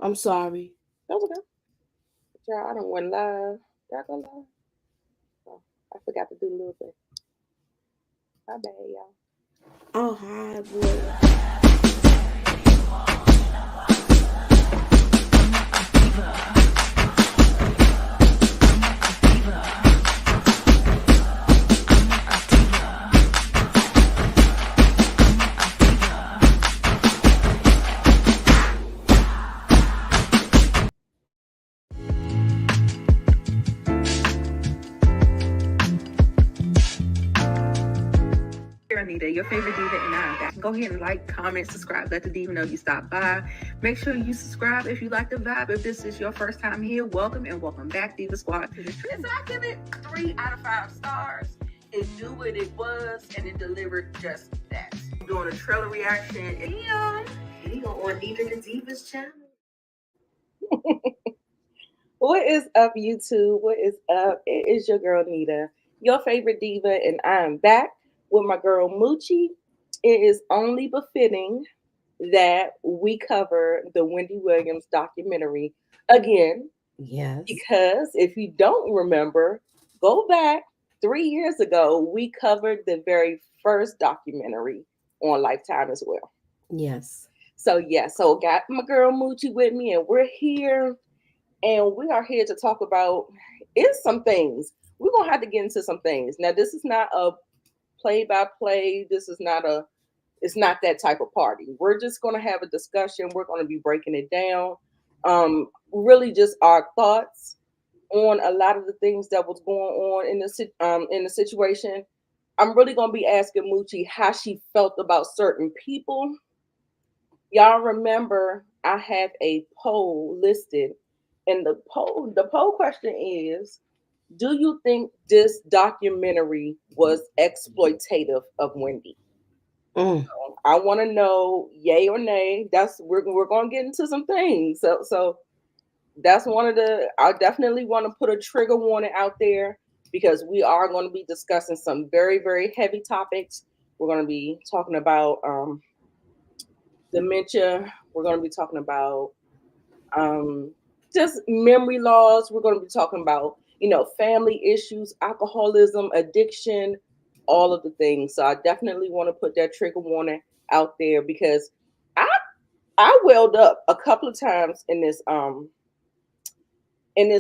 I'm sorry. That was okay. Y'all, I don't went live. Did I go live? Oh, I forgot to do a little bit. My bad, y'all. Oh, hi, boy. Nita, your favorite diva, and I'm back. Go ahead and like, comment, subscribe. Let the diva know you stopped by. Make sure you subscribe if you like the vibe. If this is your first time here, welcome and welcome back, Diva Squad. And so I give it 3 out of 5 stars. It knew what it was, and it delivered just that. I'm doing a trailer reaction. And on Nita the Diva's channel. What is up, YouTube? What is up? It is your girl Nita, your favorite diva, and I'm back with my girl Moochie. It is only befitting that we cover the Wendy Williams documentary again, Yes. because if you don't remember, go back 3 years ago, we covered the very first documentary on Lifetime as well. Yes. So got my girl Moochie with me, and we're here, and we are here to talk about is some things. We're gonna have to get into some things. Now, this is not a play by play. This is not a it's not that type of party. We're just gonna have a discussion. We're gonna be breaking it down. Really just our thoughts on a lot of the things that was going on in the situation. I'm really gonna be asking Moochie how she felt about certain people. Y'all remember I have a poll listed, and the poll question is, do you think this documentary was exploitative of Wendy? Mm. I want to know yay or nay. We're going to get into some things. So that's one of the I definitely want to put a trigger warning out there, because we are going to be discussing some very very heavy topics. We're going to be talking about dementia. We're going to be talking about um, just memory loss. We're going to be talking about, family issues, alcoholism, addiction, all of the things. So I definitely want to put that trigger warning out there, because I I welled up a couple of times in this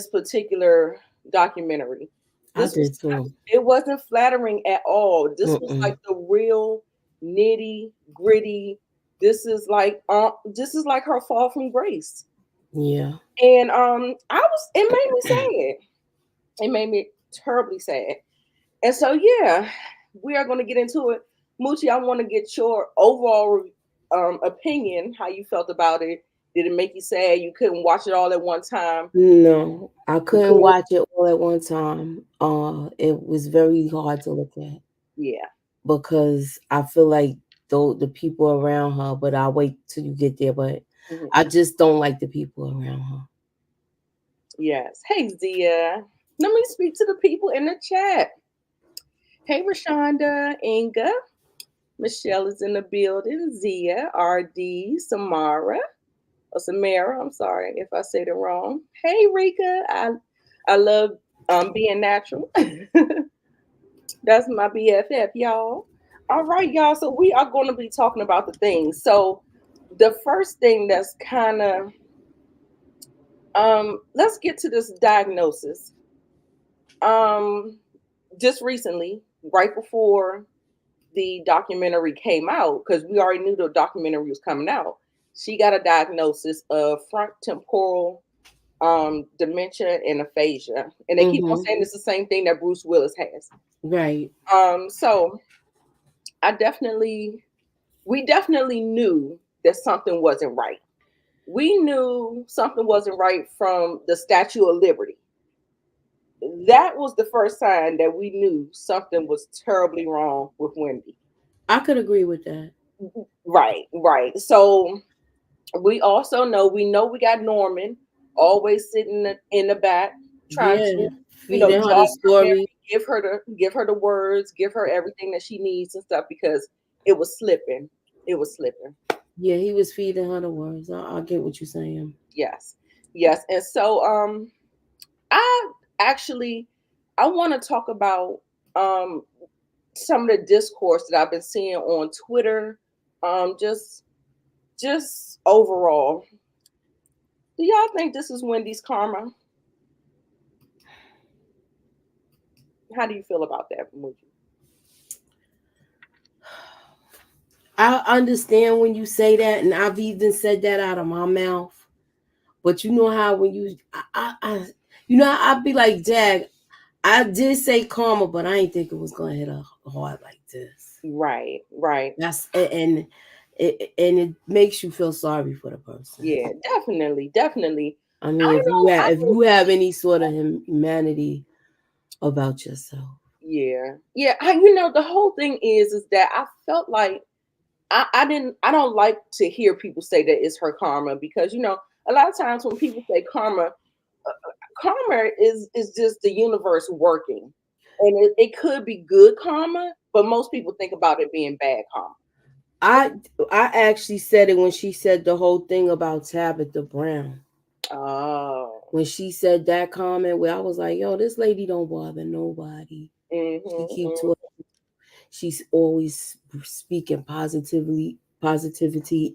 particular documentary. I This was did too. it wasn't flattering at all. This was Mm-mm. like the real nitty gritty. This is like her fall from grace. Yeah. And it made me sad. It made me terribly sad. And so yeah, we are going to get into it. Moochie, I want to get your overall opinion, how you felt about it. Did it make you sad? You couldn't watch it all at one time? No, I You couldn't could? watch it all at one time. It was very hard to look at Yeah. because I feel like the people around her, but I'll wait till you get there. But Mhm. I just don't like the people around her. Yes. Hey, Zia. Let me speak to the people in the chat. Hey, Rashonda, Inga. Michelle is in the building. Zia, RD, Samara. Or Samara, I'm sorry if I said it wrong. Hey, Rika. I love being natural. That's my BFF, y'all. All right, y'all. So we are going to be talking about the things. So the first thing that's kind of let's get to this diagnosis. Um, just recently, right before the documentary came out, because we already knew the documentary was coming out, she got a diagnosis of front temporal dementia and aphasia, and they keep on Mm-hmm. saying it's the same thing that Bruce Willis has. Right. So I definitely we definitely knew that something wasn't right. We knew something wasn't right from the Statue of Liberty. That was the first sign that we knew something was terribly wrong with Wendy. I could agree with that. Right, right. So we know we got Norman always sitting in the back trying Yeah. to, Feeding her the jog her memory, story. give her the words, give her everything that she needs and stuff, because it was slipping. It was slipping. Yeah, he was feeding her the words. I get what you're saying. Yes, yes. And so I actually I want to talk about um some of the discourse that I've been seeing on Twitter. Just overall, do y'all think this is Wendy's karma? How do you feel about that, Muji? I understand when you say that, and I've even said that out of my mouth. But you know how when you know, I'd be like, Dad, I did say karma, but I ain't think it was gonna hit her hard like this. Right, right. And it makes you feel sorry for the person. Yeah, definitely, definitely. I mean, I know. I if know. you have any sort of humanity about yourself. Yeah, yeah. The whole thing is that I felt like I don't like to hear people say that it's her karma because a lot of times when people say karma, karma is just the universe working, and it could be good karma, but most people think about it being bad karma. I I actually said it when she said the whole thing about Tabitha Brown. Oh. When she said that comment, where I was like, "Yo, this lady don't bother nobody. She Mhm. keep talking. She's always speaking positivity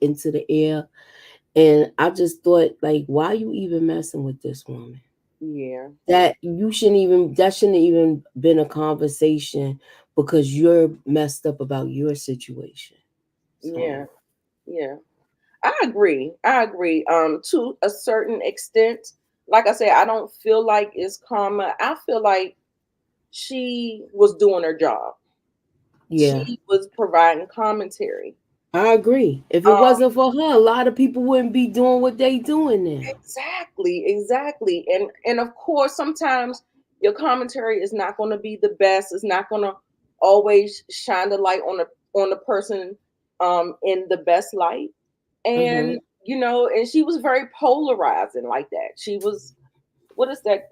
into the air." And I just thought, like, why you even messing with this woman? Yeah. That shouldn't even been a conversation because you're messed up about your situation. So Yeah. Yeah. I agree. I agree. To a certain extent, like I said, I don't feel like it's karma. I feel like she was doing her job. yeah, She was providing commentary. I agree. If it Um, wasn't for her, a lot of people wouldn't be doing what they doing now. exactly, exactly. And of course, sometimes your commentary is not going to be the best. It's not going to always shine the light on the person in the best light. And Hmm. and she was very polarizing like that. She was, what is that?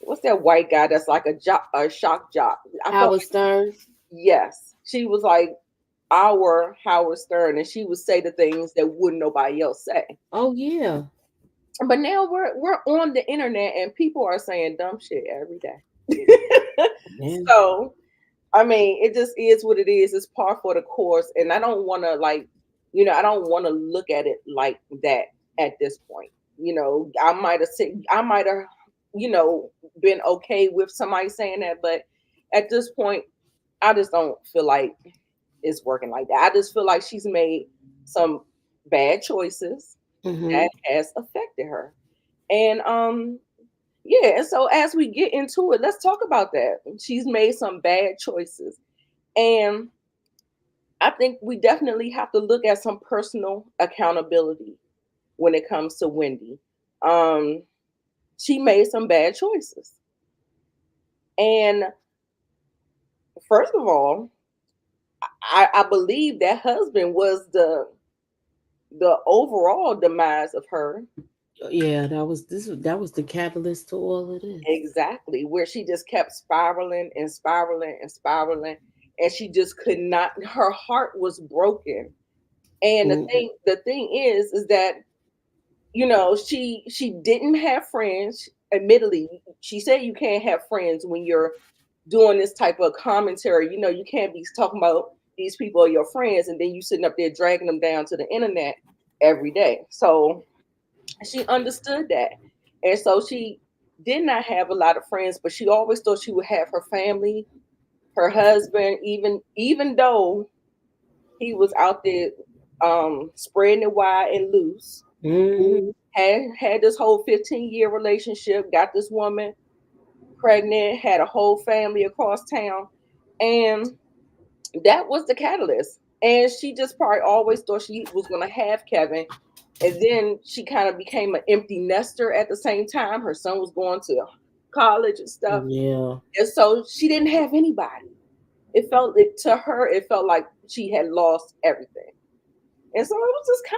What's that white guy that's like a shock jock? I felt Howard like, Stern. yes, she was like our Howard Stern, and she would say the things that wouldn't nobody else say. Oh yeah. But now we're on the internet, and people are saying dumb shit every day. Yeah. So I mean, it just is what it is. It's par for the course, and I don't want to I don't want to look at it like that at this point. I might have, been okay with somebody saying that, but at this point, I just don't feel like it's working like that. I just feel like she's made some bad choices Hmm. that has affected her, and yeah. And so as we get into it, let's talk about that. She's made some bad choices, and I think we definitely have to look at some personal accountability when it comes to Wendy. Um, she made some bad choices. And first of all, I believe that husband was the overall demise of her. Yeah, that was the catalyst to all of this. Exactly, where she just kept spiraling and spiraling and spiraling, and she just could not. Her heart was broken. And the Mm-hmm. thing is that she didn't have friends. Admittedly, she said you can't have friends when you're doing this type of commentary. You can't be talking about these people are your friends and then you sitting up there dragging them down to the internet every day. So she understood that, and so she did not have a lot of friends, but she always thought she would have her family, her husband, even though he was out there spreading it wide and loose. Hmm. Had this whole 15-year relationship, got this woman pregnant, had a whole family across town, and that was the catalyst. And she just probably always thought she was going to have Kevin, and then she kind of became an empty nester at the same time. Her son was going to college and stuff, Yeah. and so she didn't have anybody. To her it felt like she had lost everything. And so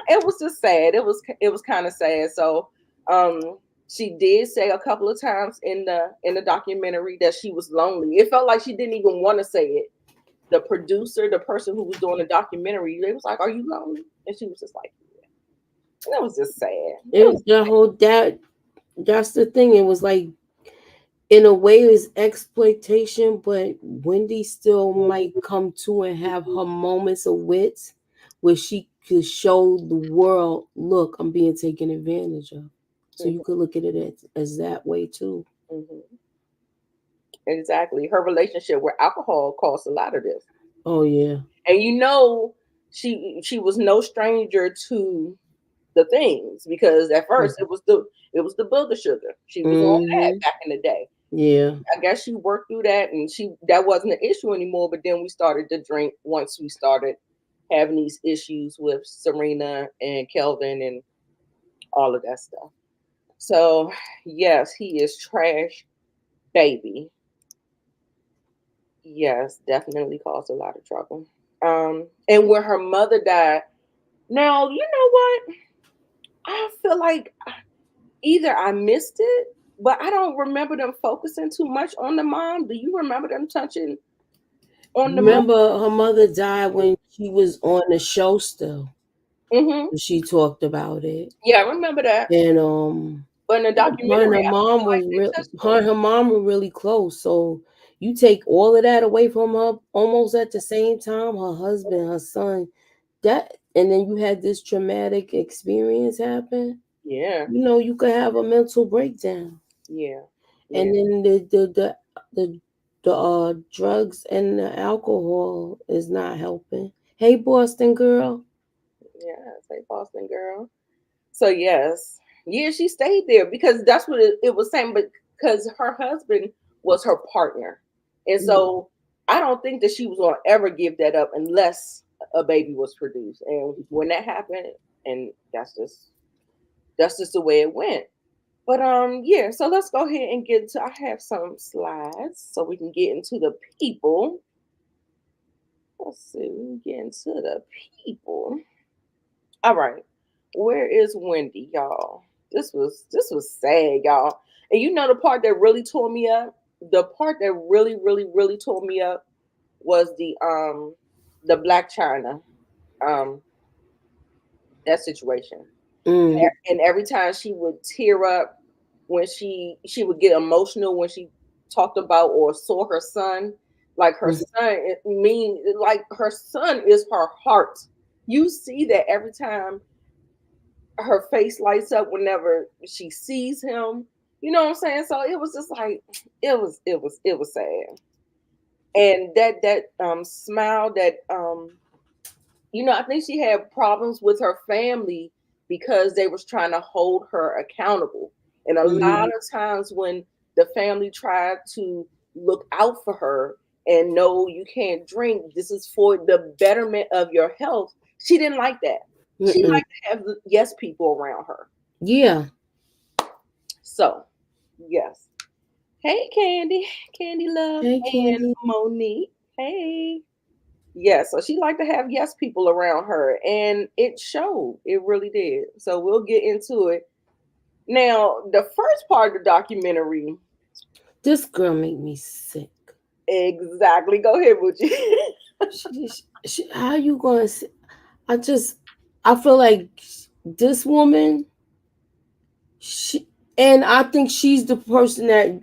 it was just sad. It was kind of sad. So um she did say a couple of times in the documentary that she was lonely. It felt like she didn't even want to say it. The producer, the person who was doing the documentary, they was like, "Are you lonely?" And she was just like, and it was just sad. It was It the whole that's the thing. It was like in a way it was exploitation, but Wendy still might come to and have her moments of wits where she could show the world, look, I'm being taken advantage of. So you like, could look at it as that way too. hmm exactly. Her relationship with alcohol caused a lot of this. Oh yeah. And she was no stranger to the things, because at first it was the booger sugar. She was on that Mm-hmm. back in the day. Yeah. I guess she worked through that, and she that wasn't an issue anymore. But then we started to drink once we started having these issues with Serena and Kelvin and all of that stuff. So yes, he is trash baby. Yes, definitely caused a lot of trouble. And when her mother died, now you know what? I feel like either I missed it, but I don't remember them focusing too much on the mom. Do you remember them touching on the mother? Remember her mother died when she was on the show still. Hmm. She talked about it. Yeah, I remember that. And But in the her and documentary, her I feel mom like was they real. touched Her on and her mom were really close. So you take all of that away from her almost at the same time. Her husband, her son, that, and then you had this traumatic experience happen. it. Yeah, You could have a mental breakdown, yeah, and yeah, then the drugs and the alcohol is not helping. Hey, Boston girl. yeah. Say Boston girl. So yes, yeah, she stayed there because that's what it was saying. But because her husband was her partner, and so I don't think that she was gonna ever give that up unless a baby was produced. And when that happened, and that's just the way it went. But yeah. So let's go ahead and get into. I have some slides so we can get into the people. Let's see, we can get into the people. All right. Where is Wendy, y'all? This was sad, y'all. And you know the part that really tore me up? The part that really, really, really tore me up was the Black China um that situation. Mm, And every time she would tear up when she would get emotional when she talked about or saw her son. Like her mm, son, it mean like her son is her heart. You see that every time her face lights up whenever she sees him. You know what I'm saying? So it was just like it was sad. And that smile that I think she had problems with her family because they was trying to hold her accountable. And a lot mm, of times when the family tried to look out for her and no, you can't drink, this is for the betterment of your health, she didn't like that. She mm. liked to have yes people around her. Yeah. So, yes. Hey, Candy, Candy Love, Hey, and Candy. Monique. Hey. Yeah, so she liked to have yes people around her, and it showed. It really did. So we'll get into it. Now, the first part of the documentary, This girl make me sick. exactly. Go ahead, Bucci. How you gonna? I just, I feel like this woman. She, and I think she's the person that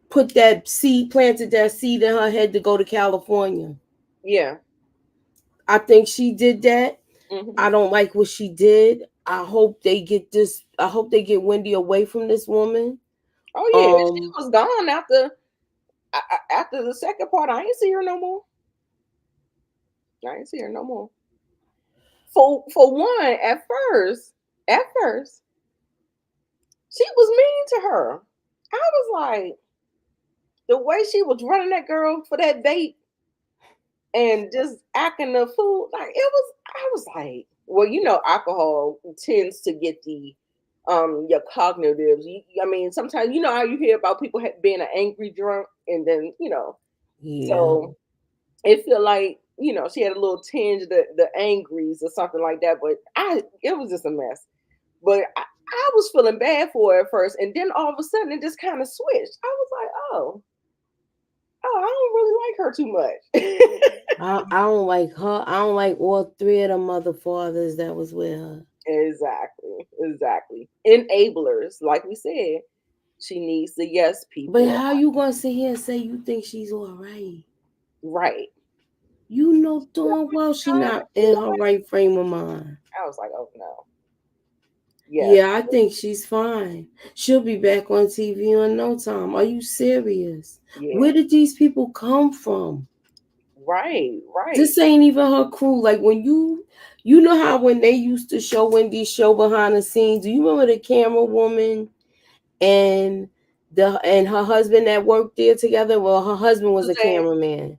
put that seed, planted that seed in her head to go to California. Yeah. I think she did that. Hmm. I don't like what she did. I hope they get this. I hope they get Wendy away from this woman. Oh yeah, she Um, was gone after the second part. I ain't see her no more. I ain't see her no more. For one, at first, she was mean to her. I was like, the way she was running that girl for that date and just acting the fool, like I was like, well, alcohol tends to get the your cognitives. I mean, sometimes you know how you hear about people being an angry drunk, and then yeah, so it feel like she had a little tinge of the angries or something like that. But it was just a mess. But I was feeling bad for her at first, and then all of a sudden it just kind of switched. I was like, oh. Oh, I don't really like her too much. I don't like her. I don't like all three of the mother fathers that was with her. Exactly. Exactly. Enablers, like we said, she needs the yes But people. how you gonna sit here and say you think she's all right? Right. You know darn well she not in her right frame of mind. I was like, oh no. Yes. Yeah, I think she's fine. She'll be back on TV in no time. Are you serious? Yeah. Where did these people come from? Right. Right. This ain't even her crew. Like when you know how when they used to show Wendy's show behind the scenes, do you remember the camera woman and her husband that worked there together? Well, her husband was a Suzanne. cameraman.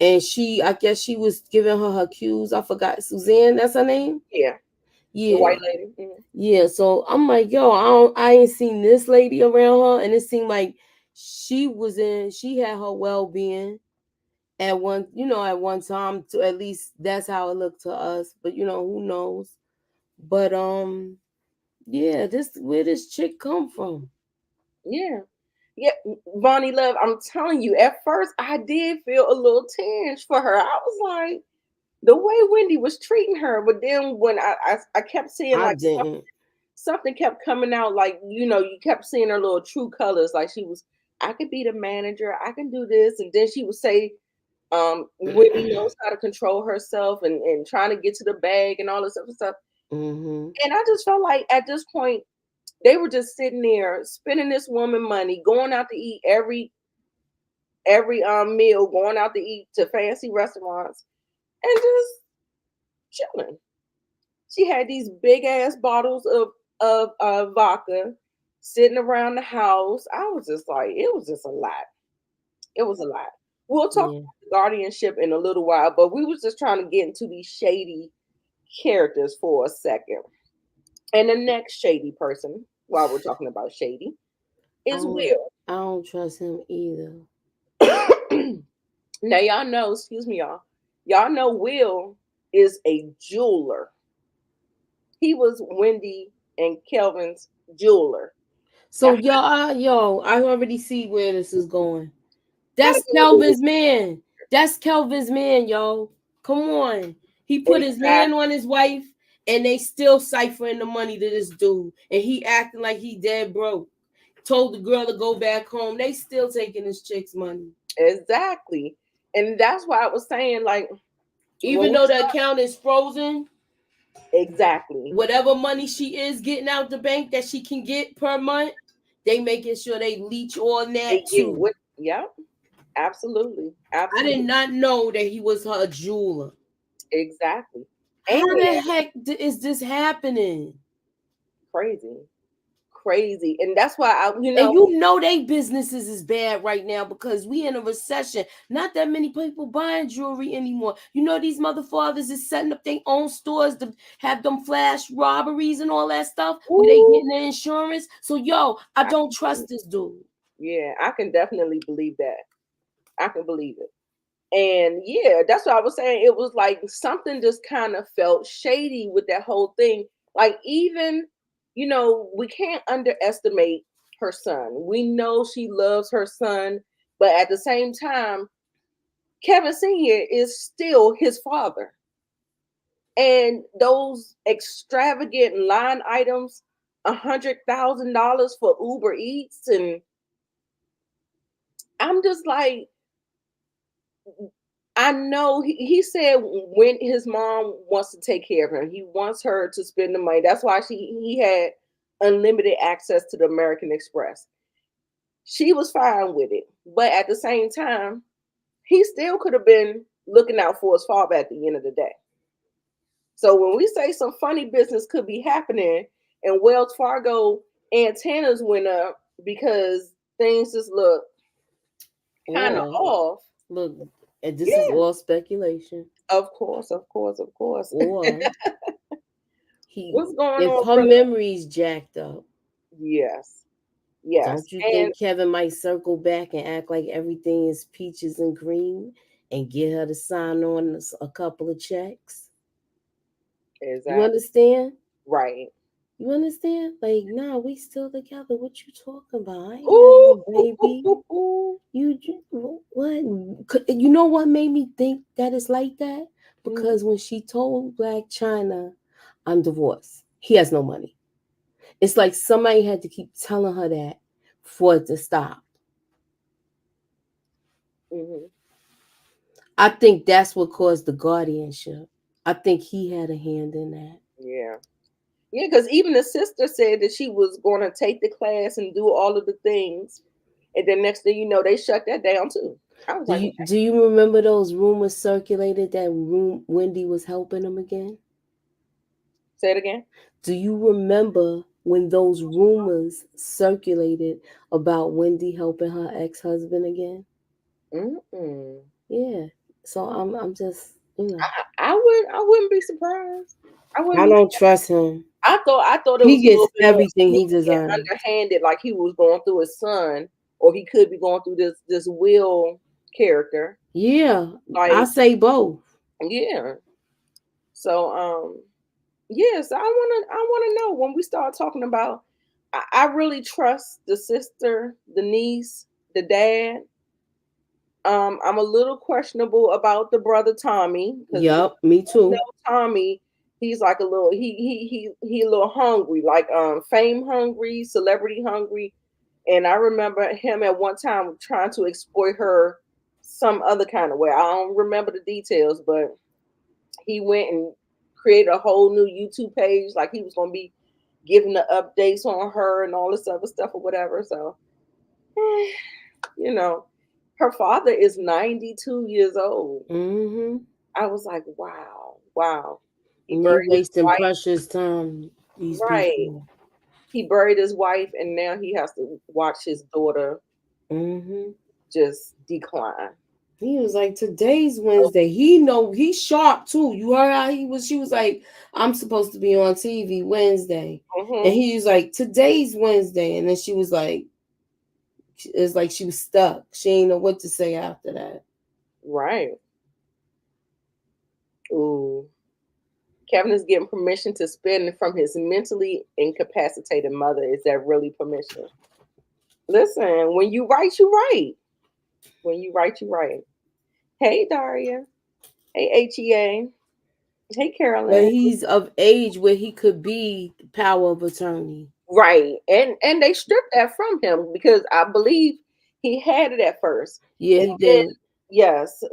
And I guess she was giving her cues. I forgot. Suzanne, that's her name? Yeah. The Yeah. white lady. Mhm. Yeah, so I'm like, yo, I ain't seen this lady around her, and it seemed like she had her well being at one time. To at least that's how it looked to us. But who knows? But yeah, this where this chick come from? Yeah. Yeah. Vonnie Love, I'm telling you, at first I did feel a little tinge for her. I was like, the way Wendy was treating her, but then when I kept seeing I like didn't. something kept coming out, like you kept seeing her little true colors, like she was, I could be the manager, I can do this, and then she would say, Wendy knows how to control herself and trying to get to the bag and all this other stuff. Mm-hmm. And I just felt like at this point they were just sitting there spending this woman money, going out to eat every meal, going out to eat to fancy restaurants, and just chilling. She had these big ass bottles of vodka sitting around the house. I was just like, it was just a lot. It was a lot. We'll talk Yeah. about the guardianship in a little while, but we was just trying to get into these shady characters for a second. And the next shady person, while we're talking about shady, I is don't Will. I don't trust him either. Now y'all know, excuse me, y'all know Will is a jeweler. He was Wendy and Kelvin's jeweler. Now, So I already see where this is going. gotta That's go with the Kelvin's man. That's Kelvin's man, yo. Come on. He put his hand exact on his wife and they still ciphering the money to this dude. And he acting like he dead broke. Told the girl to go back home. They still taking this chick's money. exactly, and that's why I was saying like when Even we though the start account is frozen, exactly. whatever money she is getting out the bank that she can get per month, they making sure they leech on They that get too. what? Yep, absolutely, I did absolutely, not know that he was her jeweler. exactly, How and the heck is this happening? crazy, crazy, and that's why And they businesses is bad right now because we in a recession. Not that many people buying jewelry anymore. These mother fathers is setting up their own stores to have them flash robberies and all that stuff where they ooh, getting the insurance. So I I, don't trust this dude. yeah, I can definitely believe that. I can believe it. And yeah, that's what I was saying. It was like something just kind of felt shady with that whole thing. Like, even, we can't underestimate her son. We know she loves her son, but at the same time, Kevin Sr. is still his father. And those extravagant line items, $100,000 for Uber Eats, and I'm just like, I know he said when his mom wants to take care of him, he wants her to spend the money. That's why he had unlimited access to the American Express. She was fine with it, but at the same time, he still could have been looking out for his father at the end of the day. So when we say some funny business could be happening, and Wells Fargo antennas went up because things just look kind of Or off. look, and this is Yeah, all speculation. of course, of course, of course. Or he, What's going if on, her brother? memory's jacked up, Yes, yes. don't you And think Kevin might circle back and act like everything is peaches and cream and get her to sign on a couple of checks? You exactly understand? right. You understand? Like, nah, we still together. What you talking about? I ain't had Ooh, no baby. What? You know what made me think that it's like that? Mhm. Because when she told Black China, I'm divorced, he has no money. It's like somebody had to keep telling her that for it to stop. Mhm. I think that's what caused the guardianship. I think he had a hand in that. Yeah. Yeah, because even the sister said that she was going to take the class and do all of the things, and then next thing you know, they shut that down too. I was Do like, you do you remember those rumors circulated that Wendy was helping him again? say it again. Do you remember when those rumors circulated about Wendy helping her ex-husband again? Mm-mm. Yeah. So I'm just, I wouldn't be surprised. I wouldn't I be. don't trust him. I thought it He was a gets little bit more everything he sneaky and deserves. underhanded, like he was going through his son, or he could be going through this Will character. Yeah, I Like, say both. yeah. So yes, I wanna know when we start talking about. I really trust the sister, the niece, the dad. I'm a little questionable about the brother Tommy because we Yup, me know too. Tommy. He's like a little he a little hungry, like fame hungry, celebrity hungry. And I remember him at one time trying to exploit her some other kind of way. I don't remember the details, but he went and created a whole new YouTube page, like he was gonna be giving the updates on her and all this other stuff or whatever. So you know, her father is 92 years old. Mm-hmm. I was like, wow, wow. He And they buried his wasting wife, precious time, these right. people. He buried his wife, and now he has to watch his daughter Mm-hmm. just decline. He was like, today's Wednesday. He know he's sharp too. You heard how he was? She was like, I'm supposed to be on TV Wednesday. And Hmm. he was like, today's Wednesday. And then she was like, it's like she was stuck. She ain't know what to say after that. Right. Ooh. Kevin is getting permission to spend from his mentally incapacitated mother. Is that really permission? Listen, when you write, you write. When you write, you write. Hey, Daria. Hey, HEA. Hey, But Carolyn. he's of age where he could be power of attorney. Right. And they stripped that from him because I believe he had it at first. Yeah, And he then, did. yes.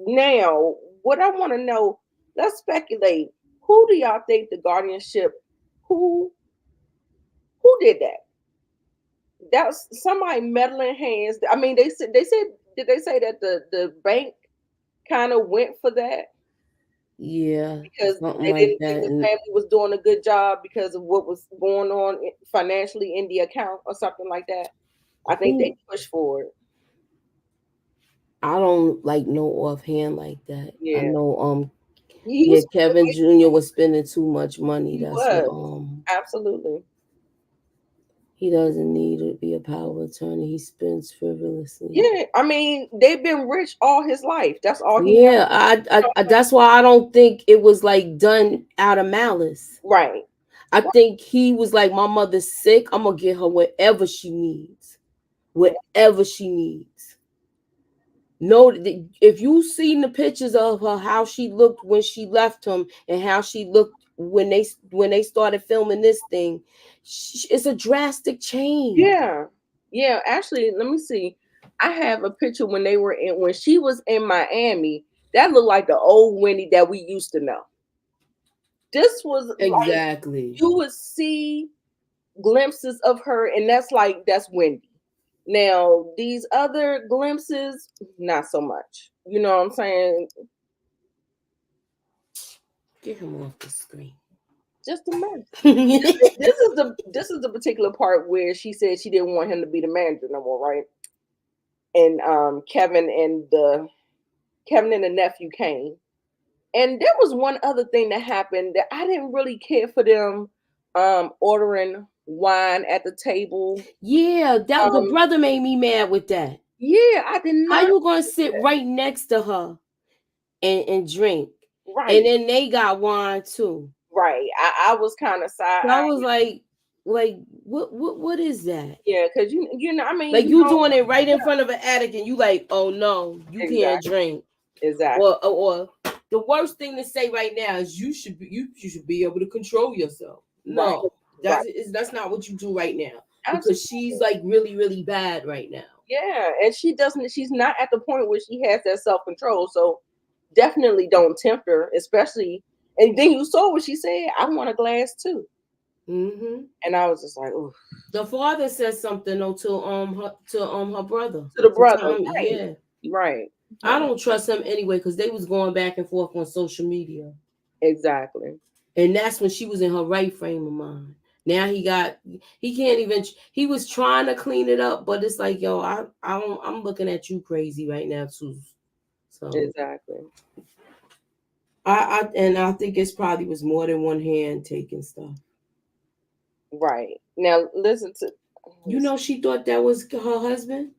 Now, what I want to know, let's speculate. Who do y'all think the guardianship, who who did that? That was somebody meddling hands. I mean, they said did they say that the bank kind of went for that Yeah, because something they like didn't think that. the And family was doing a good job because of what was going on financially in the account or something like that. I think they who pushed for it. I don't like know offhand like that. I Yeah, know he yeah, was spending Kevin way too Jr. much. was spending too much money. He That's what was absolutely. he doesn't need to be a power of attorney. He spends frivolously. Yeah, I mean they've been rich all his life. That's all he Yeah, knows. You know what that's why I don't think it was like done out of malice. I'm saying? Right. I think he was like, my mother's sick. I'm gonna get her whatever she needs, whatever she needs. No, if you seen the pictures of her, how she looked when she left him, and how she looked when they started filming this thing, it's a drastic change. Yeah. Yeah. Actually, let me see. I have a picture when they were in when she was in Miami. That looked like the old Wendy that we used to know. This was like Exactly. you would see glimpses of her, and that's Wendy. Now, these other glimpses, not so much. You know what I'm saying? Get him off the screen. Just a mess. This is the particular part where she said she didn't want him to be the manager no more, right? And Kevin and the nephew came. And there was one other thing that happened that I didn't really care for them ordering wine at the table. Yeah, that the Um brother made me mad with that. yeah, I did How not you gonna sit right next to her and drink? And right. then they got wine too. right. I was kind of side So I eye. was like, what is that? Yeah, because you know, I mean, Like you you know, doing it right in front of an attic, and you like, oh no, you can't exactly, drink. exactly, Or the worst thing to say right now is you should be able to control yourself. right, No, right. that's not what you do right now because she's Absolutely. like really really bad right now. Yeah, and she doesn't. She's not at the point where she has that self control. So definitely don't tempt her, especially. And then you saw what she said. I want a glass too, Hmm. and I was just like, ooh, The father said something though to her brother to the to brother, tell him, right, yeah, right, I right, don't trust him anyway because they was going back and forth on social media. exactly. And that's when she was in her right frame of mind. Now he can't even he was trying to clean it up, but it's like, yo, I'm looking at you crazy right now too. So Exactly. I think it's probably was more than one hand taking stuff. Right. Now listen to You let's know, see. she thought that was her husband.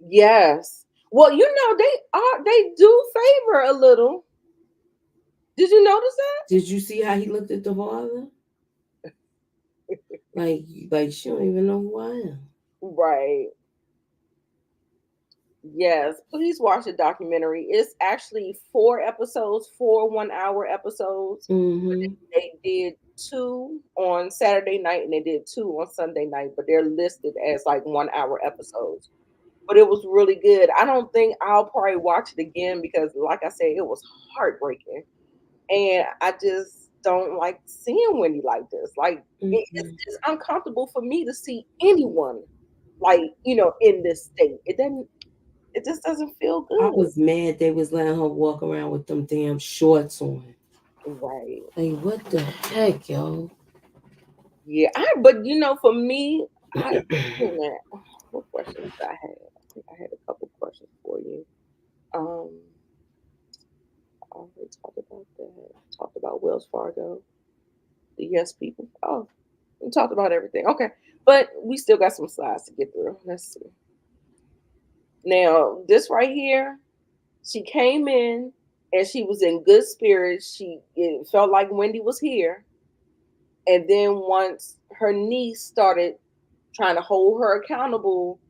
Yes. Well, you know, they do favor a little. Did you notice that? Did you see how he looked at the father? Like she don't even know who I am. Right. Yes. Please watch the documentary. It's actually 4 episodes, 4 1 hour episodes. But Mm-hmm. they did two on Saturday night and they did two on Sunday night, but they're listed as like 1 hour episodes. But it was really good. I don't think I'll probably watch it again because, like I said, it was heartbreaking. And I just don't like seeing Wendy like this. Like Mm-hmm. it's uncomfortable for me to see anyone like in this state. It doesn't. It just doesn't feel I good. was mad they was letting her walk around with them damn shorts on. Right. Like what the heck, yo? Yeah. But for me, I wait a minute. What questions did I have? I think I had a couple questions for you. Um, I already talked about that. Talked about Wells Fargo, the Yes people. Oh, we talked about everything. Okay, but we still got some slides to get through. Let's see. Now, this right here, she came in and she was in good spirits. It felt like Wendy was here. And then once her niece started trying to hold her accountable,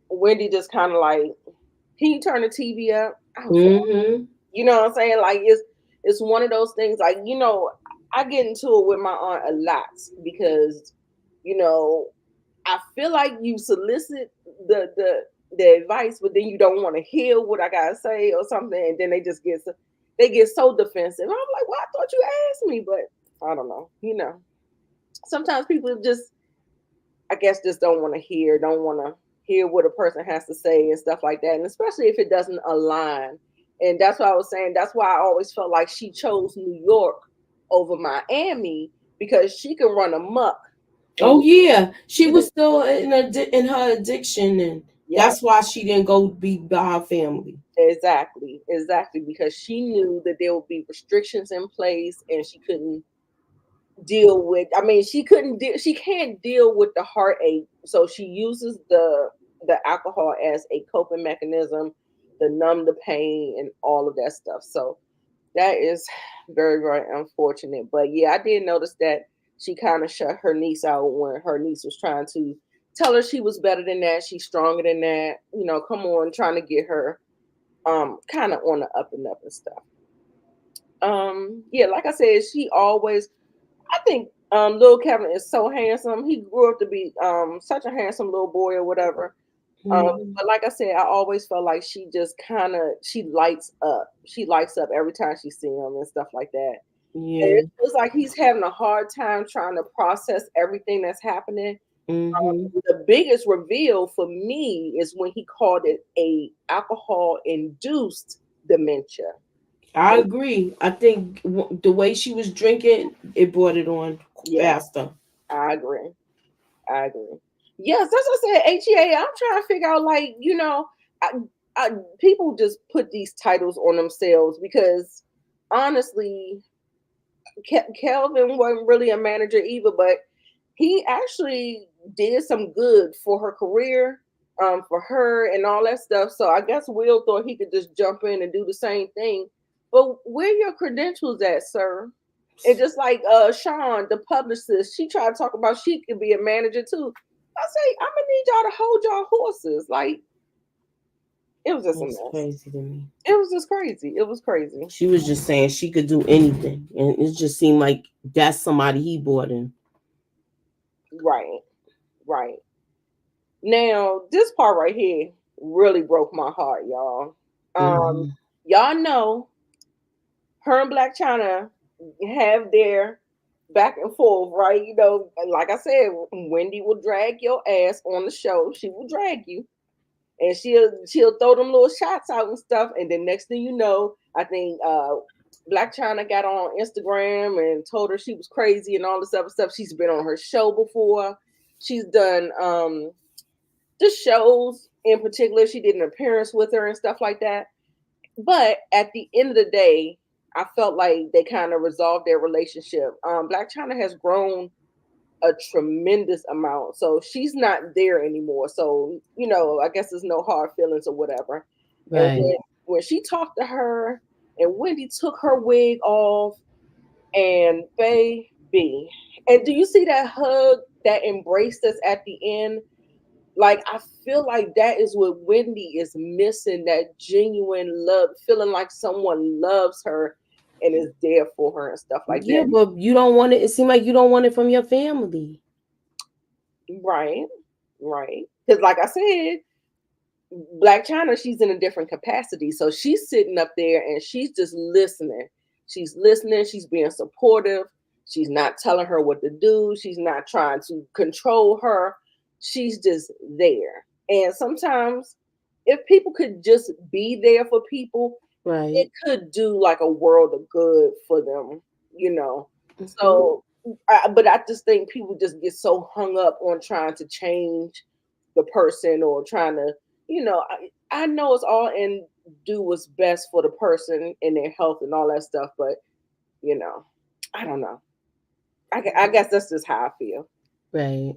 Wendy just kind of like, can you turn the TV up? I was like, Mm-hmm. you know what I'm saying? Like it's one of those things. Like I get into it with my aunt a lot because you know I feel like you solicit the advice, but then you don't want to hear what I gotta say or something, and then they get so defensive. I'm like, well, I thought you asked me, but I don't know. Sometimes people just, I guess, just don't want to hear what a person has to say and stuff like that, and especially if it doesn't align. And that's what I was saying. That's why I always felt like she chose New York over Miami because she can run amok Oh and yeah, she she was just, still in her addiction, and yeah. that's why she didn't go be by her family. Exactly, exactly, because she knew that there would be restrictions in place, and she couldn't deal with. I mean, she couldn't deal. She can't deal with the heartache, so she uses the alcohol as a coping mechanism to numb the pain and all of that stuff. So that is very, very unfortunate. But yeah, I did notice that she kind of shut her niece out when her niece was trying to tell her she was better than that, she's stronger than that. Come on, trying to get her kind of on the up and up and stuff. Yeah, like I said, she always, I think little Kevin is so handsome. He grew up to be such a handsome little boy or whatever. Hmm. But like I said, I always felt like she just kind of, she lights up. She lights up every time she sees him and stuff like that. And Yeah. it feels like he's having a hard time trying to process everything that's happening. Hmm. The biggest reveal for me is when he called it a alcohol induced dementia. I agree. I think the way she was drinking, it brought it on Yeah, faster. I agree. I agree. Yes, that's what I said. HEA. I'm trying to figure out, like, I, people just put these titles on themselves because honestly, Kelvin wasn't really a manager either, but he actually did some good for her career, for her and all that stuff. So I guess Will thought he could just jump in and do the same thing. But where your credentials at, sir? And just like Sean, the publicist, she tried to talk about she could be a manager too. I say, I'm gonna need y'all to hold y'all horses. Like, it was just a That's mess. crazy to me. It was just crazy. It was crazy. She was just saying she could do anything, and it just seemed like that's somebody he brought in. Right, right. Now, this part right here really broke my heart, y'all. Um, Mm-hmm. y'all know her and Black China have their back and forth, right? You know, like I said, Wendy will drag your ass on the show. She will drag you, and she'll throw them little shots out and stuff. And then next thing you know, I think Black China got on Instagram and told her she was crazy and all this other stuff. She's been on her show before. She's done the shows in particular. She did an appearance with her and stuff like that. But at the end of the day, I felt like they kind of resolved their relationship. Black China has grown a tremendous amount, so she's not there anymore. So I guess there's no hard feelings or whatever. And Right. when she talked to her, and Wendy took her wig off, and baby, and do you see that hug that embraced us at the end? Like, I feel like that is what Wendy is missing, that genuine love, feeling like someone loves her and is there for her and stuff like Yeah, that. but you don't want it. It seemed like you don't want it from your family. Right, right. Because like I said, Black China, she's in a different capacity. So she's sitting up there and she's just listening. She's listening, she's being supportive. She's not telling her what to do. She's not trying to control her. She's just there. And sometimes if people could just be there for people, Right. it could do like a world of good for them, you know. Hmm. So, but I just think people just get so hung up on trying to change the person or trying to, I know it's all in do what's best for the person and their health and all that stuff, but you know, I don't know. I guess that's just how I feel. Right.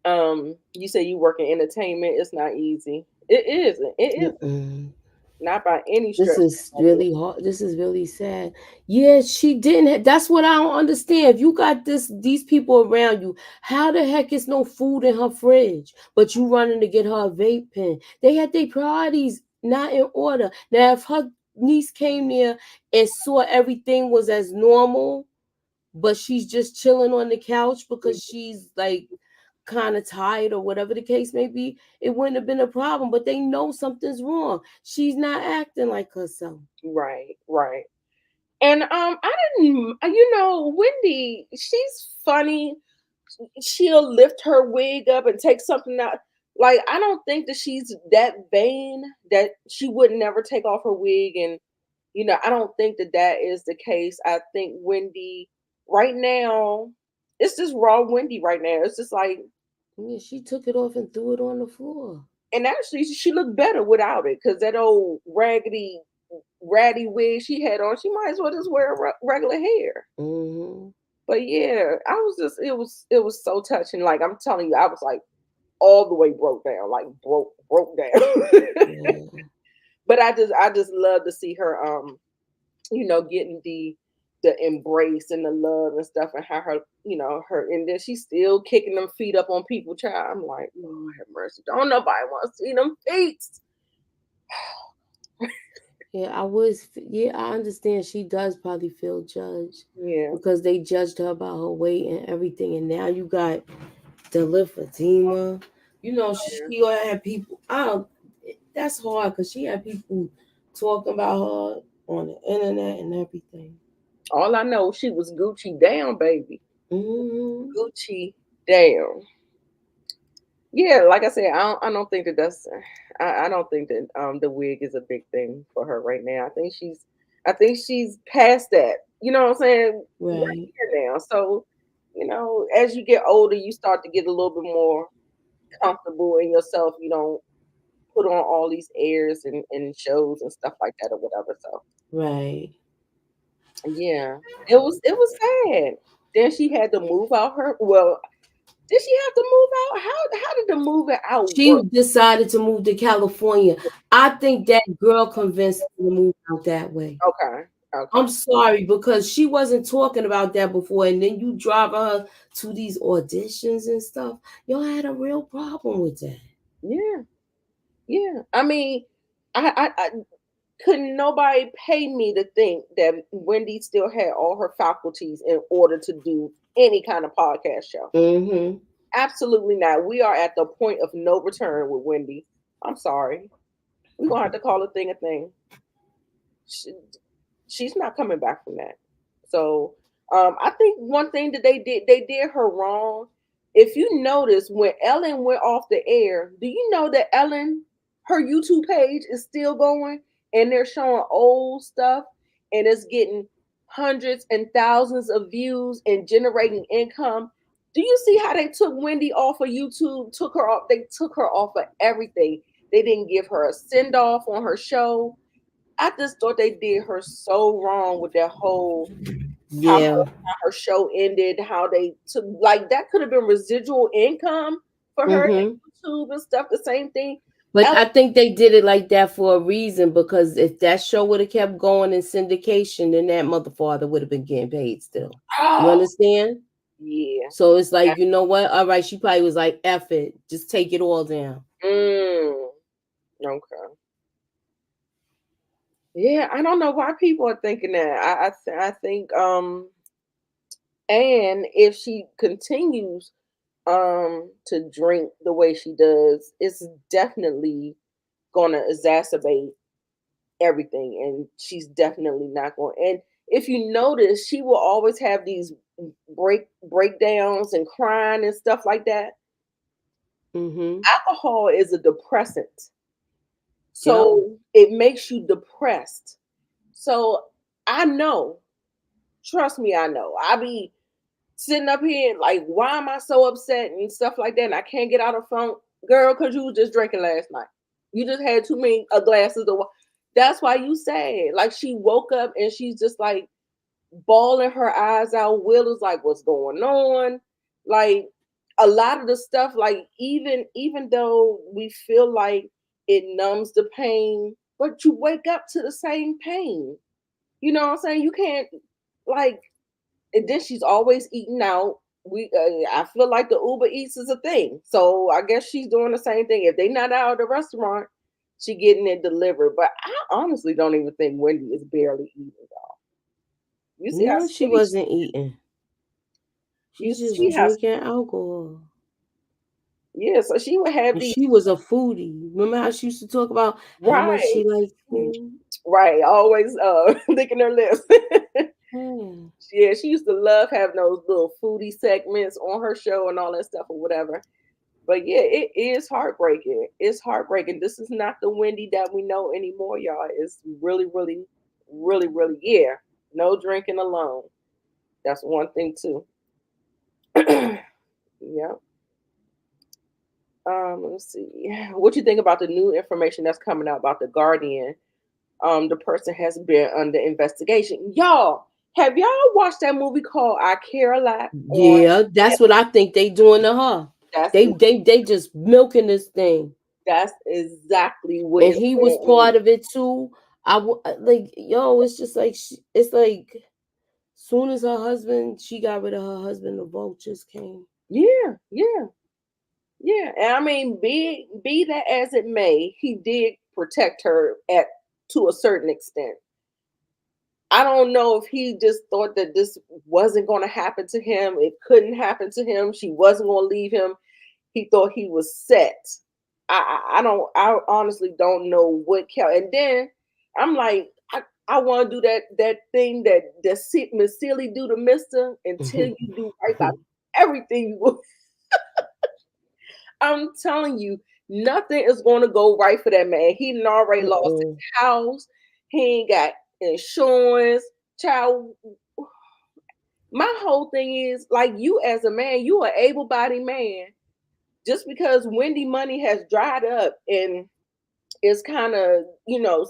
You say you work in entertainment. It's not easy. It isn't. It is Mm-mm. not by any This stretch. is really hard. This is really sad. Yeah, she didn't. That's what I don't understand. If you got these people around you, how the heck is no food in her fridge? But you running to get her a vape pen. They had their priorities not in order. Now, if her niece came there and saw everything was as normal, but she's just chilling on the couch because she's like kind of tired or whatever the case may be, it wouldn't have been a problem. But they know something's wrong. She's not acting like herself. Right, right. And I didn't, Wendy, she's funny. She'll lift her wig up and take something out. Like, I don't think that she's that vain that she would never take off her wig. And, I don't think that that is the case. I think Wendy, right now, it's just raw Wendy right now. It's just like, Yeah, she took it off and threw it on the floor. and actually, she looked better without it because that old raggedy, ratty wig she had on, she might as well just wear regular hair. Hmm. But yeah, I was just it was so touching. Like, I'm telling you, I was like all the way broke down, like broke down. Yeah. But I just love to see her getting the embrace and the love and stuff, and how her her, and then she's still kicking them feet up on people. Child, I'm like, Lord have mercy. Don't nobody want to see them feet. Yeah, yeah, I understand she does probably feel judged Yeah, because they judged her about her weight and everything. And now you got the lymphedema. You know, yeah. she had people. That's hard because she had people talking about her on the internet and everything. All I know, she was Gucci down, baby. Hmm. Gucci down. Yeah, like I said, I don't think that I don't think that the wig is a big thing for her right now. I think she's past that. You know what I'm saying? Right Right. here now. So, as you get older, you start to get a little bit more comfortable in yourself. You don't put on all these airs and shows and stuff like that or whatever. So Right. yeah, it was sad. Then she had to move out her, well, Did she have to move out? How did the moving out She work? decided to move to California. I think that girl convinced her to move out that way. Okay. Okay. I'm sorry because she wasn't talking about that before, and then you drive her to these auditions and stuff. Y'all had a real problem with that. Yeah. Yeah. I mean, I couldn't nobody pay me to think that Wendy still had all her faculties in order to do any kind of podcast show. Mm-hmm. Absolutely not. We are at the point of no return with Wendy. I'm sorry. We're gonna have to call a thing a thing. She, she's not coming back from that. So I think one thing that they did her wrong. If you notice, when Ellen went off the air, do you know that Ellen, her YouTube page is still going, and they're showing old stuff, and it's getting hundreds and thousands of views and generating income. Do you see how they took Wendy off of YouTube? Took her off. They took her off of everything. They didn't give her a send off on her show. I just thought they did her so wrong with that whole Yeah. how her show ended, how they took like that could have been residual income for her Mm-hmm. in YouTube and stuff. The same thing. But Ellen, I think they did it like that for a reason because if that show would have kept going in syndication, then that mother father would have been getting paid still. You oh understand? yeah. So it's like, you know what? All right, she probably was like, F it. Just take it all down. Mm, okay. Yeah, I don't know why people are thinking that. I think and if she continues to drink the way she does, it's definitely gonna exacerbate everything, and she's definitely not going. And if you notice, she will always have these breakdowns and crying and stuff like that. Mm-hmm. Alcohol is a depressant, Yep. so it makes you depressed. So I know, trust me, I know. I be sitting up here like, why am I so upset and stuff like that? And I can't get out of funk, girl, because you was just drinking last night. You just had too many glasses of wine. That's why you sad. Like she woke up and she's just like bawling her eyes out. Will is like, what's going on? Like a lot of the stuff, like even though we feel like it numbs the pain, but you wake up to the same pain. You know what I'm saying? You can't like and then she's always eating out. I feel like the Uber Eats is a thing, so I guess she's doing the same thing. If they not out of the restaurant, she getting it delivered. But I honestly don't even think Wendy is barely eating, y'all. You see how No, she skinny wasn't eating. you She's just see how drinking alcohol. yeah. So she would have And these she was a foodie. Remember how she used to talk about how much right, she liked food? right, always licking her lips. Yeah. Yeah, she used to love having those little foodie segments on her show and all that stuff or whatever. But yeah, it is heartbreaking. It's heartbreaking. This is not the Wendy that we know anymore, y'all. It's really, really, really, really, yeah. No drinking alone. That's one thing too. Yeah. Let's see. What you think about the new information that's coming out about the Guardian? The person has been under investigation. Y'all, have y'all watched that movie called I Care a Lot on Yeah, that's what I think they doing to her. that's They just milking this thing. that's exactly what And is he was going on. part of it too. Like yo, it's just like it's like soon as her husband, she got rid of her husband, the vultures came. Yeah, yeah. Yeah, and I mean, be that as it may, he did protect her at to a certain extent. I don't know if he just thought that this wasn't going to happen to him. It couldn't happen to him. She wasn't going to leave him. He thought he was set. I don't. I honestly don't know what kept. And then I'm like, I want to do that thing that Miss Silly do to Mister until you do right by everything you I'm telling you, nothing is going to go right for that man. He done already lost his Mm-mm. house. He ain't got insurance. Child, my whole thing is like you as a man, you an able-bodied man. Just because Wendy money has dried up and is kind of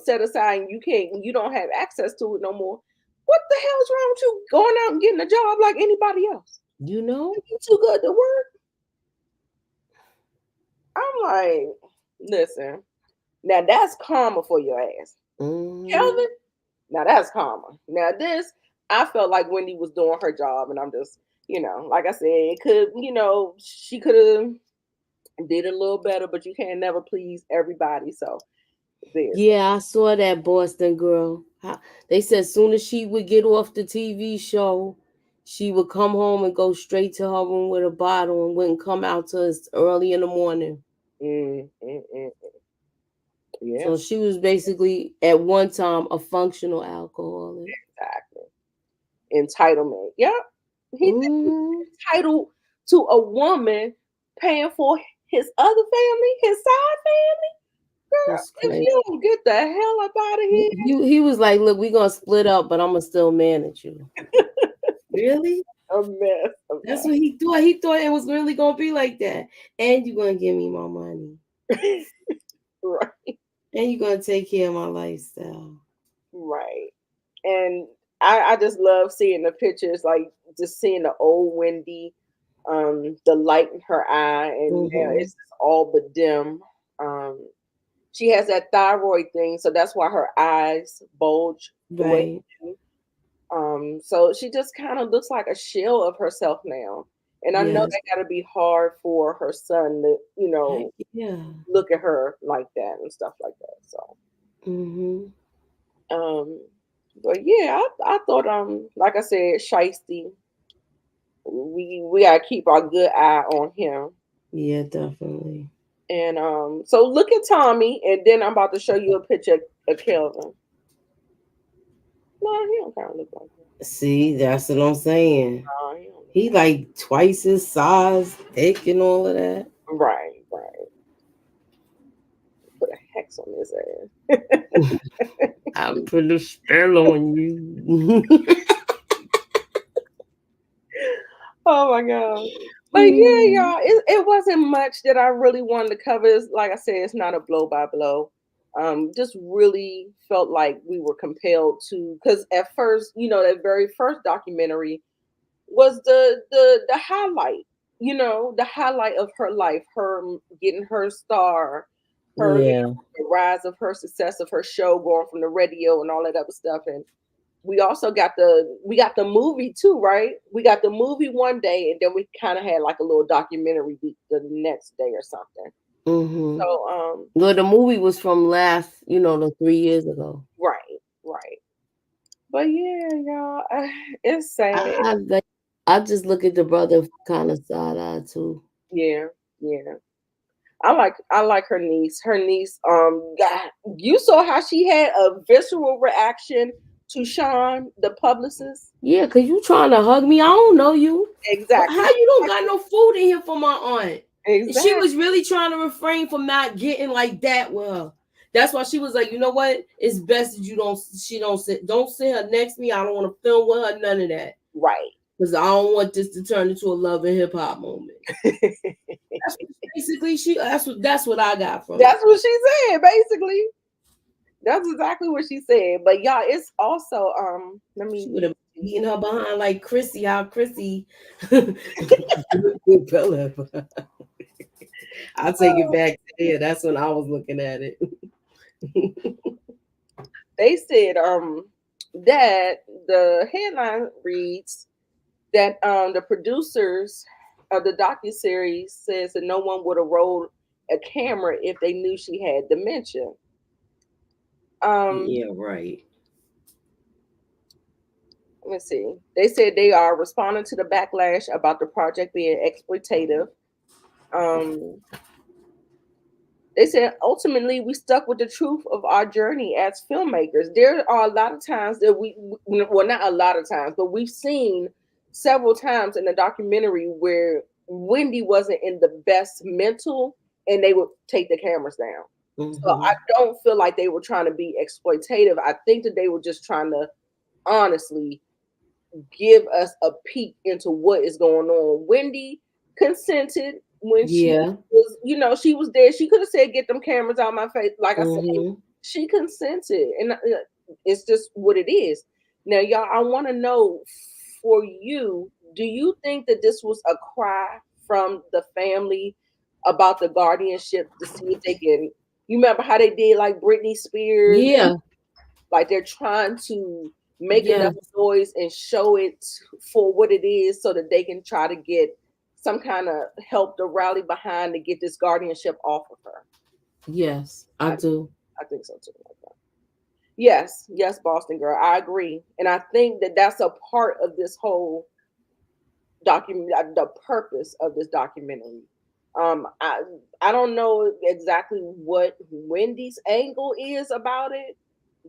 set aside and you don't have access to it no more. What the hell is wrong with you going out and getting a job like anybody else? You know? You too good to work. I'm like, listen, now that's karma for your ass. Mm-hmm. Kelvin, now that's karma. Now this, I felt like Wendy was doing her job, and I'm just, like I said, it could, she could have did a little better, but you can't never please everybody. So there's that. Yeah, I saw that Boston girl. They said soon as she would get off the TV show, she would come home and go straight to her room with a bottle and wouldn't come out till it's early in the morning. Mm, mm, mm. Yeah, So she was basically at one time a functional alcoholic. exactly. Entitlement. Yep. He Hmm. entitled to a woman paying for his other family, his side family. Girl, That's if crazy. you don't get the hell up out of He, here, he was like, "Look, we gonna split up, but I'm gonna still manage you." Really? a mess of That's what he thought. He thought it was really gonna be like that. And you gonna give me my money. that. Right, And you gonna take care of my lifestyle. right. And I just love seeing the pictures, like just seeing the old Wendy, the light in her eye, and now Hmm. it's just all but dim. Um, she has that thyroid thing, so that's why her eyes bulge the way Right. they do. So she just kind of looks like a shell of herself now. And I know Yes. that got to be hard for her son to, Heck yeah. look at her like that and stuff like that. So, Hmm. um, but yeah, I thought, like I said, Shiesty, we gotta keep our good eye on him. Yeah, definitely. And so look at Tommy, and then I'm about to show you a picture of Kelvin. No, he don't kind of look like him. See, that's what I'm saying. No, he don't He like twice his size, thick and all of that. look right, right. Put a hex on his ass. I put a spell on you. Oh my god. But yeah, y'all, it wasn't much that I really wanted to cover. Like I said, it's not a blow by blow. Just really felt like we were compelled to, because at first, that very first documentary was the highlight, the highlight of her life, her getting her star, her, Yeah. the rise of her success of her show, going from the radio and all that other stuff. And we got the movie too, right? We got the movie one day, and then we kind of had like a little documentary the next day or something. Hmm. So Well, the movie was from last, the 3 years ago. right, right. But yeah, y'all, it's I, sad. I, like- I just look at the brother kind of side eye too. Yeah, yeah. I like her niece. Her niece, God, you saw how she had a visceral reaction to Sean, the publicist. Yeah, cause you trying to hug me. I don't know you. Exactly. How you don't got no food in here for my aunt? And she Exactly. was really trying to refrain from not getting like that with her. That's why she was like, you know what? It's best that you don't. She don't sit her next to me. I don't want to film with her. None of that. Right. Because I don't want this to turn into a love and hip hop moment. That's what basically she. That's what I got from it. That's what she said, basically. That's exactly what she said. But y'all, it's also let She me would have see. beaten her behind like Chrissy. How Chrissy. I'll take it Oh, back to there. That's when I was looking at it. they said that the headline reads that the producers of the docuseries says that no one would have rolled a camera if they knew she had dementia. Um, Yeah, right. let me see. They said they are responding to the backlash about the project being exploitative. Um, they said ultimately we stuck with the truth of our journey as filmmakers. There are a lot of times that well, not a lot of times, but we've seen several times in the documentary where Wendy wasn't in the best mental and they would take the cameras down. So Hmm. I don't feel like they were trying to be exploitative. I think that they were just trying to honestly give us a peek into what is going on. Wendy consented when she Yeah. was, she was there. She could have said, "Get them cameras out of my face." Like I said, Hmm. she consented, and it's just what it is. Now, y'all, I want to know for you: do you think that this was a cry from the family? about the guardianship to see if they can. You remember how they did like Britney Spears? Yeah. Like they're trying to make enough Yes. noise and show it for what it is so that they can try to get some kind of help to rally behind to get this guardianship off of her. Yes, I I, do. I think so too. Like that. Yes, yes, Boston girl. I agree. And I think that that's a part of this whole document, the purpose of this documentary. Um, I I don't know exactly what Wendy's angle is about it,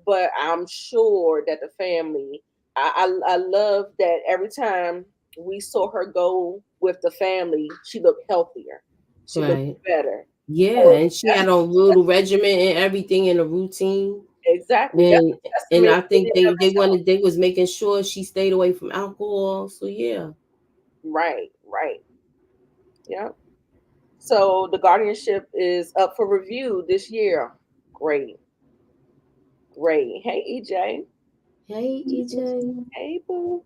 but I'm sure that the family. I love that every time we saw her go with the family, she looked healthier. She looked Right. better. Yeah, So and she that's had a little regimen and everything in a routine. exactly that's And a and testament I in think and of itself. they was making sure she stayed away from alcohol. So yeah. Right, right. Yeah. So the guardianship is up for review this year. Great, great. Hey, EJ. Hey, EJ. Hey, boo.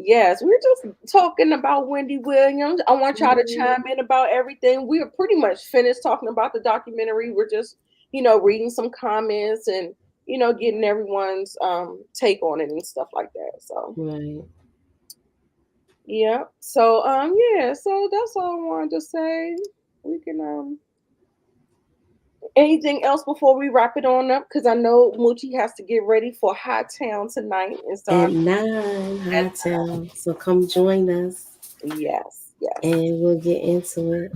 Yes, we're just talking about Wendy Williams. I want y'all to Mhm. chime in about everything. We are pretty much finished talking about the documentary. We're just, reading some comments and, getting everyone's take on it and stuff like that. So, Right. yeah. So, yeah. So that's all I wanted to say. We can Anything else before we wrap it on up? Because I know Moochie has to get ready for High Town tonight and At start. 9, High Town. So come join us Yes, yes. and we'll get into it.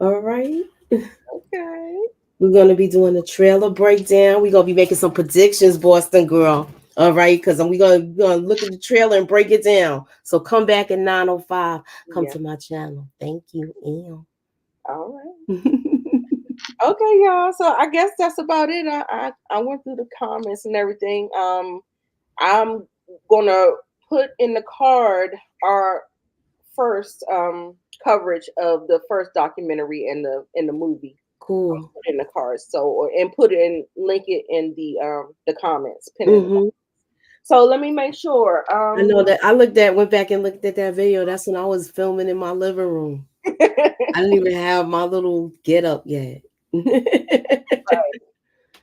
All right. Okay. We're gonna be doing a trailer breakdown. We're gonna be making some predictions, Boston girl. All right, because we're gonna look at the trailer and break it down. So come back at 9:05. Come Yeah. to my channel. Thank you, All right. Em. Okay, y'all. So I guess that's about it. I went through the comments and everything. I'm gonna put in the card our first coverage of the first documentary in the movie. Cool. Put in the cards. So and put it in link it in the comments. Pin it in the Hmm. So let me make sure. I know that went back and looked at that video. That's when I was filming in my living room. I didn't even have my little get up yet.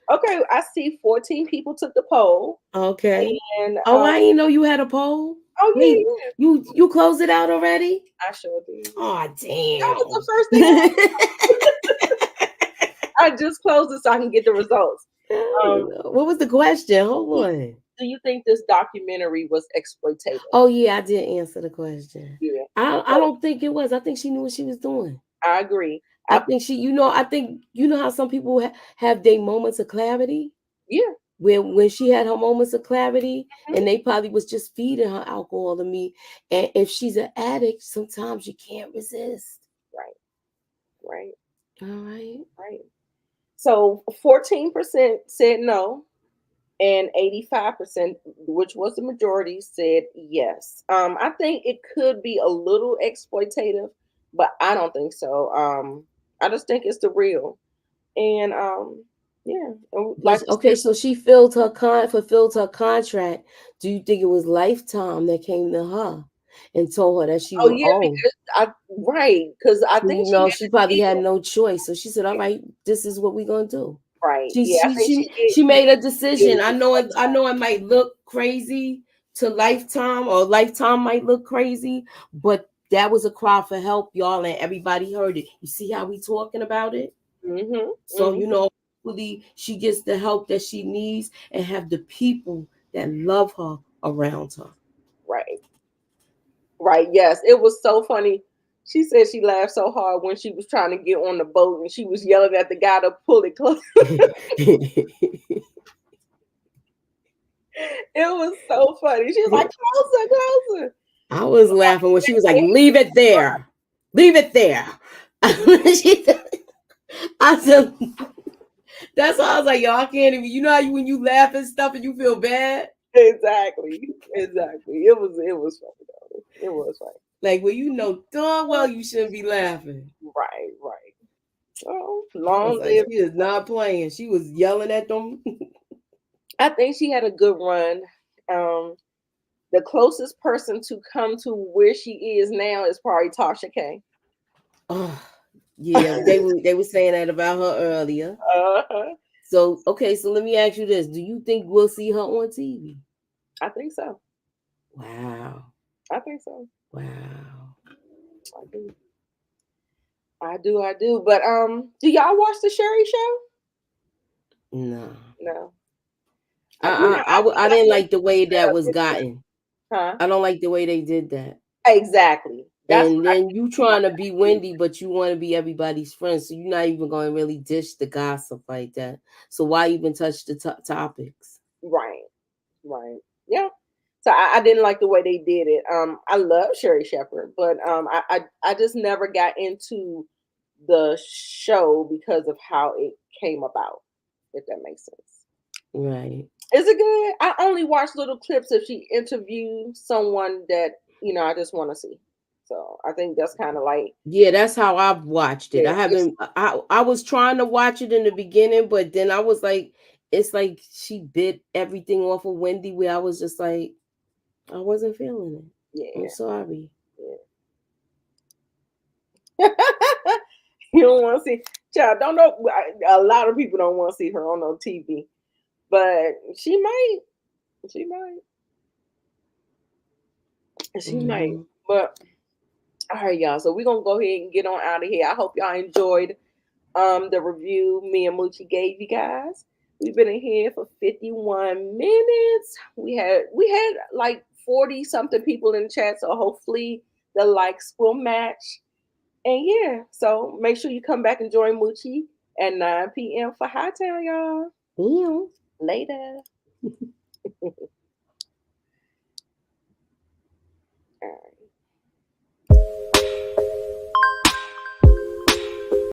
Okay, I see 14 people took the poll, Okay. and Oh, I didn't know you had a poll. oh yeah, Wait, yeah, you closed it out already? I sure did. Oh That was the damn. first thing I just closed it so I can get the results. Um, What was the question? Hold on. do you think this documentary was exploitative? Oh yeah, I did answer the question. Yeah, I don't think it was. I think she knew what she was doing. I agree. I think I think how some people have their moments of clarity. Yeah, When she had her moments of clarity, mhm, and they probably was just feeding her alcohol to me. And if she's an addict, sometimes you can't resist. right, right, All right. right. So 14% said no, and 85%, which was the majority, said yes. I think it could be a little exploitative, but I don't think so. I just think it's the real. And yeah, and like But we okay, said, so she fulfilled her contract. Do you think it was Lifetime that came to her and told her that she oh was yeah, own? because I right, because I So, think she she had probably a had deal. no choice. So she said, "All right, this is what we're gonna do." Right, yeah, I think She she made a did a deal decision. with I Lifetime. know it might look crazy to Lifetime, or Lifetime might look crazy, but that was a cry for help, y'all, and everybody heard it. You see how we talking about it? Mm-hmm, So mm-hmm. hopefully she gets the help that she needs and have the people that love her around her. Right, right. Yes, it was so funny. She said she laughed so hard when she was trying to get on the boat and she was yelling at the guy to pull it close. It was so funny. She was like, closer, closer. I was laughing when she was like, "Leave it there, leave it there." She said- I said, "That's why I was like, y'all can't even." You know how when you laugh and stuff and you feel bad, Exactly. Exactly. It was funny though. It was funny. like well, darn well you shouldn't be laughing. Right, right. Oh, I was long like, live. she is not playing. She was yelling at them. I think she had a good run. Um, the closest person to come to where she is now is probably Tasha K. Oh, yeah, they were saying that about her earlier. Uh-huh. So okay, so let me ask you this: do you think we'll see her on TV? I think so. Wow, I think so. wow. I do. I do. I do. But do y'all watch the Sherry Show? No, No. I think I I didn't may like the way that have was missed it. gotten. Huh? I don't like the way they did that. Exactly. That's And what I then can't you believe trying to I be can't believe. Wendy, but you want to be everybody's friend, so you're not even going to really dish the gossip like that. So why even touch the topics? Right. Right. Yeah. So I didn't like the way they did it. I love Sherry Shepherd, but I just never got into the show because of how it came about. If that makes sense. Right. Is it good? I only watch little clips if she interviews someone that I just want to see. So I think that's kind of like Yeah, that's how I've watched it. yeah, I haven't. I was trying to watch it in the beginning, but then I was like, it's like she bit everything off of Wendy. Where I was just like, I wasn't feeling it. I'm yeah, sorry. yeah. You don't want to see, child. Don't know. A lot of people don't want to see her on no TV, but she might. She might. She might. Hmm. But all right, y'all. So we're gonna go ahead and get on out of here. I hope y'all enjoyed the review me and Moochie gave you guys. We've been in here for 51 minutes. We had like 40 something people in the chat, so hopefully the likes will match. And yeah, so make sure you come back and join Moochie at 9 p.m. for High Town, y'all. Yeah. Later.